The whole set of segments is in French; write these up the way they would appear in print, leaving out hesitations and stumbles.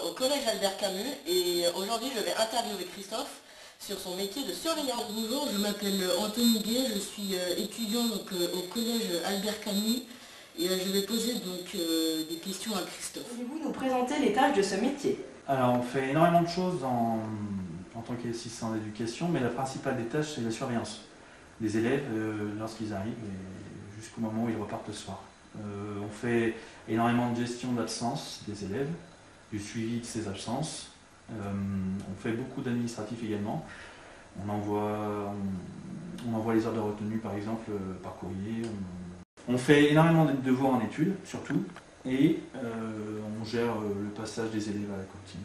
au collège Albert Camus et aujourd'hui je vais interviewer Christophe sur son métier de surveillant. Bonjour, je m'appelle Anthony Guet, je suis étudiant au collège Albert Camus et je vais poser des questions à Christophe. Pouvez-vous nous présenter les tâches de ce métier? Alors on fait énormément de choses en tant qu'assistant d'éducation, mais la principale des tâches c'est la surveillance des élèves lorsqu'ils arrivent et jusqu'au moment où ils repartent le soir. On fait énormément de gestion d'absence des élèves, du suivi de ces absences. On fait beaucoup d'administratifs également. On envoie les heures de retenue par exemple par courrier. On fait énormément de devoirs en études surtout et on gère le passage des élèves à la cantine.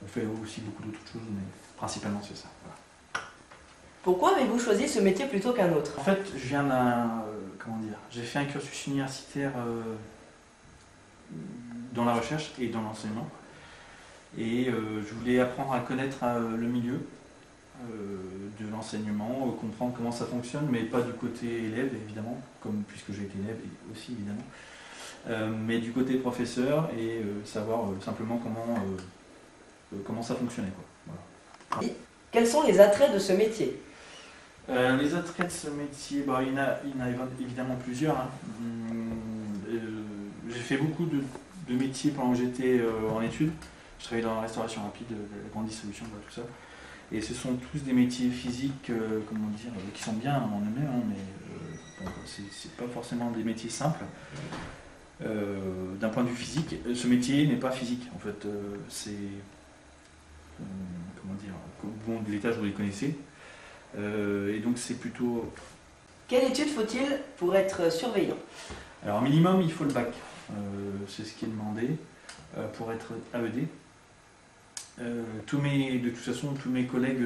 On fait aussi beaucoup d'autres choses mais principalement c'est ça. Voilà. Pourquoi avez-vous choisi ce métier plutôt qu'un autre? En fait, je viens j'ai fait un cursus universitaire dans la recherche et dans l'enseignement. Et je voulais apprendre à connaître le milieu de l'enseignement, comprendre comment ça fonctionne, mais pas du côté élève évidemment, puisque j'ai été élève aussi évidemment, mais du côté professeur et savoir simplement comment ça fonctionnait, quoi. Voilà. Quels sont les attraits de ce métier? Les attraits de ce métier, il y en a évidemment plusieurs. Hein. J'ai fait beaucoup de métiers pendant que j'étais en études. Je travaillais dans la restauration rapide, la grande distribution, tout ça. Et ce sont tous des métiers physiques, qui sont bien en eux-mêmes, hein, mais c'est pas forcément des métiers simples. D'un point de vue physique, ce métier n'est pas physique. En fait, bon, les tâches vous les connaissez. Et donc c'est plutôt... Quelle étude faut-il pour être surveillant? Alors au minimum il faut le bac, c'est ce qui est demandé pour être AED. De toute façon tous mes collègues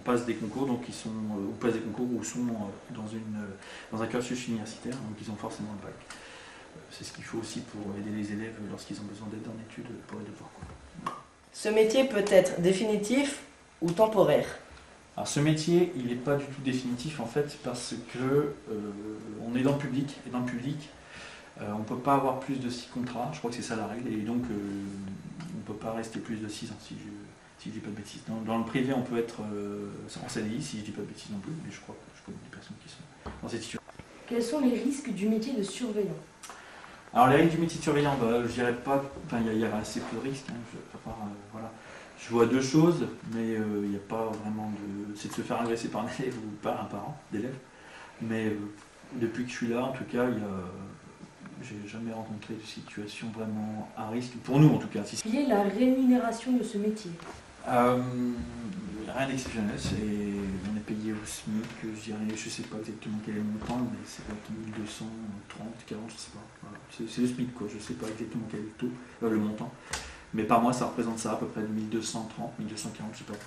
passent des concours, donc passent des concours ou sont dans un cursus universitaire, donc ils ont forcément le bac. C'est ce qu'il faut aussi pour aider les élèves lorsqu'ils ont besoin d'aide en études pour les devoirs. Ce métier peut être définitif ou temporaire? Alors ce métier, il n'est pas du tout définitif en fait parce que on est dans le public et dans le public, on ne peut pas avoir plus de 6 contrats, je crois que c'est ça la règle, et donc on ne peut pas rester plus de 6 ans si je dis pas de bêtises. Dans le privé, on peut être en CDI si je dis pas de bêtises non plus, mais je crois que je connais des personnes qui sont dans cette situation. Quels sont les risques du métier de surveillant? Alors les risques du métier de surveillant, je dirais pas, il y a assez peu de risques, hein, voilà. Je vois deux choses, mais il n'y a pas vraiment de... C'est de se faire agresser par un élève ou par un parent d'élève. Mais depuis que je suis là, en tout cas, j'ai jamais rencontré de situation vraiment à risque, pour nous en tout cas. Quelle est la rémunération de ce métier? Rien d'exceptionnel, on est payé au SMIC, je ne sais pas exactement quel est le montant, mais c'est peut être 1230, 40, je ne sais pas. Voilà. C'est le SMIC, quoi. Je ne sais pas exactement quel est le taux, le montant. Mais par mois, ça représente ça à peu près 1230, 1240, je ne sais pas.